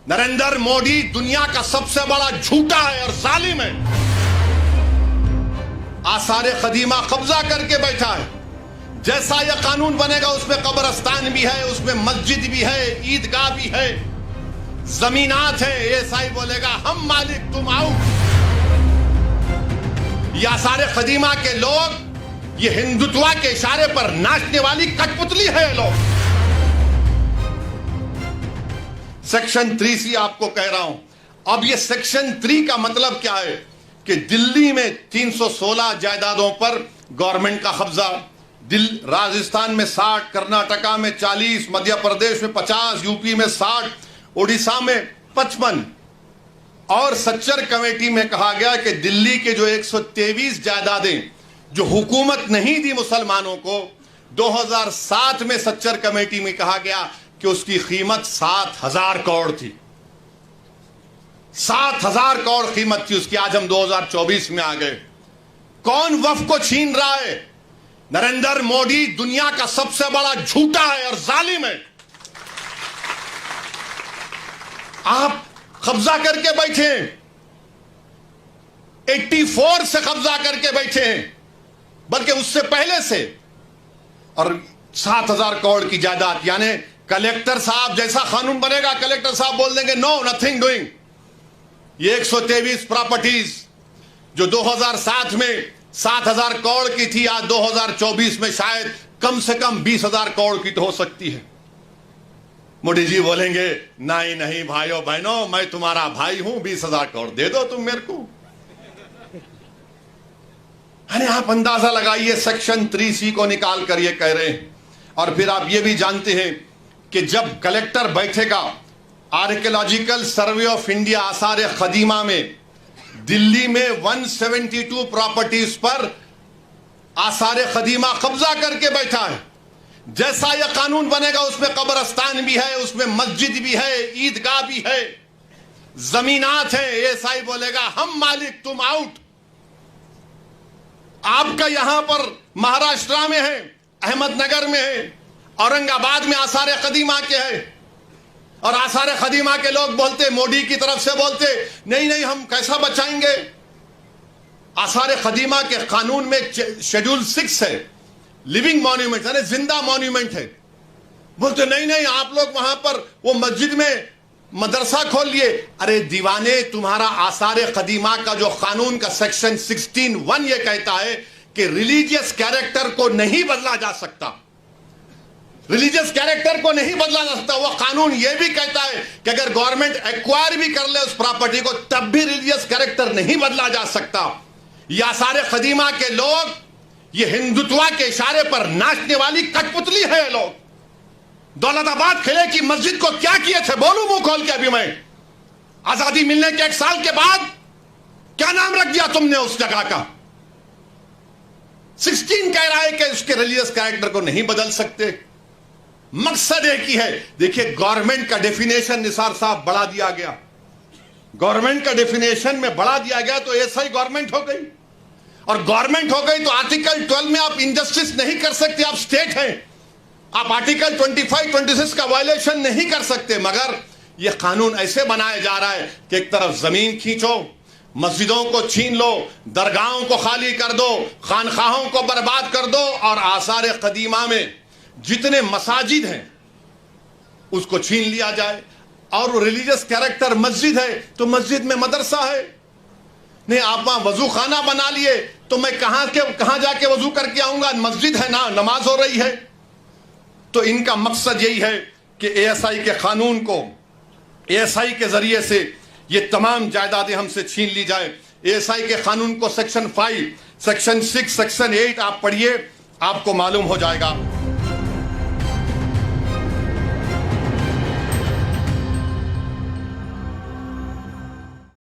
नरेंद्र मोदी दुनिया का सबसे बड़ा झूठा है और जालिम है। आसारे कदीमा कब्जा करके बैठा है। जैसा यह कानून बनेगा उसमें कब्रस्तान भी है, उसमें मस्जिद भी है, ईदगाह भी है, जमीनात है। एएसआई बोलेगा हम मालिक तुम आओ। ये आसारे कदीमा के लोग ये हिंदुत्व के इशारे पर नाचने वाली कठपुतली है लोग। सेक्शन 3C आपको कह रहा हूं। अब ये सेक्शन 3 का मतलब क्या है कि दिल्ली में 316 जायदादों पर गवर्नमेंट का कब्जा, राजस्थान में 60, कर्नाटका में 40, मध्य प्रदेश में 50, यूपी में 60, उड़ीसा में 55। और सच्चर कमेटी में कहा गया कि दिल्ली के जो 123 जायदादें जो हुकूमत नहीं दी मुसलमानों को, 2007 में सच्चर कमेटी में कहा गया कि उसकी कीमत 7,000 करोड़ थी। 7,000 करोड़ कीमत थी उसकी। आज हम 2024 में आ गए। कौन वक्फ को छीन रहा है? नरेंद्र मोदी दुनिया का सबसे बड़ा झूठा है और जालिम है। आप कब्जा करके बैठे, 84 से कब्जा करके बैठे हैं, बल्कि उससे पहले से। और 7,000 करोड़ की जायदाद, यानी कलेक्टर साहब जैसा कानून बनेगा, कलेक्टर साहब बोल देंगे नो नथिंग डूइंग। ये 123 प्रॉपर्टीज जो 2007 में 7,000 करोड़ की थी, आज 2024 में शायद कम से कम 20,000 करोड़ की तो हो सकती है। मोदी जी बोलेंगे नहीं नहीं भाइयों बहनों, मैं तुम्हारा भाई हूं, 20,000 करोड़ दे दो तुम मेरे को। अरे आप अंदाजा लगाइए, सेक्शन 3C को निकाल कर ये कह रहे हैं। और फिर आप ये भी जानते हैं कि जब कलेक्टर बैठेगा आर्कियोलॉजिकल सर्वे ऑफ इंडिया आसारे कदीमा में, दिल्ली में 172 प्रॉपर्टीज पर आसारे कदीमा कब्जा करके बैठा है। जैसा यह कानून बनेगा उसमें कब्रस्तान भी है, उसमें मस्जिद भी है, ईदगाह भी है, जमीनात है। एएसआई बोलेगा हम मालिक तुम आउट। आपका यहां पर महाराष्ट्र में है, अहमदनगर में है, औरंगाबाद में आसारे कदीमा के है। और आसारे कदीमा के लोग बोलते, मोदी की तरफ से बोलते नहीं नहीं हम कैसा बचाएंगे। आसारे कदीमा के कानून में शेड्यूल 6 है, लिविंग मॉन्यूमेंट यानी जिंदा मॉन्यूमेंट है। बोलते नहीं नहीं आप लोग वहां पर वो मस्जिद में मदरसा खोल लिए। अरे दीवाने, तुम्हारा आसारे कदीमा का जो कानून का सेक्शन 16(1) ये कहता है कि रिलीजियस कैरेक्टर को नहीं बदला जा सकता। रिलीजियस कैरेक्टर को नहीं बदला जा सकता। वो कानून ये भी कहता है कि अगर गवर्नमेंट एक्वायर भी कर ले उस प्रॉपर्टी को, तब भी रिलीजियस कैरेक्टर नहीं बदला जा सकता। ये आसारे कदीमा के लोग ये हिंदुत्व के इशारे पर नाचने वाली कठपुतली है लोग। दौलताबाद किले की मस्जिद को क्या किए थे बोलूं मुंह खोल के? अभी मैं आजादी मिलने के 1 साल के बाद क्या नाम रख दिया तुमने उस जगह का? 16 कह रहा है कि उसके रिलीजियस कैरेक्टर को नहीं बदल सकते। मकसद एक ही है। देखिए, गवर्नमेंट का डेफिनेशन निसार साहब बढ़ा दिया गया। गवर्नमेंट का डेफिनेशन में बढ़ा दिया गया तो ऐसा ही गवर्नमेंट हो गई। और गवर्नमेंट हो गई तो आर्टिकल 12 में आप इनजस्टिस नहीं कर सकते, आप स्टेट हैं। आप आर्टिकल 25, 26 का वायलेशन नहीं कर सकते। मगर यह कानून ऐसे बनाया जा रहा है कि एक तरफ जमीन खींचो, मस्जिदों को छीन लो, दरगाहों को खाली कर दो, खानखाहों को बर्बाद कर दो, और आसारे कदीमा में जितने मसाजिद हैं उसको छीन लिया जाए। और रिलीजियस कैरेक्टर मस्जिद है तो मस्जिद में मदरसा है। नहीं, आप वहां वजू खाना बना लिए तो मैं कहां जाके वजू करके आऊंगा? मस्जिद है ना, नमाज हो रही है। तो इनका मकसद यही है कि एएसआई के कानून को, एएसआई के जरिए से ये तमाम जायदादें हमसे छीन ली जाए। एएसआई के कानून को सेक्शन 5, सेक्शन 6, सेक्शन 8 आप पढ़िए, आपको मालूम हो जाएगा।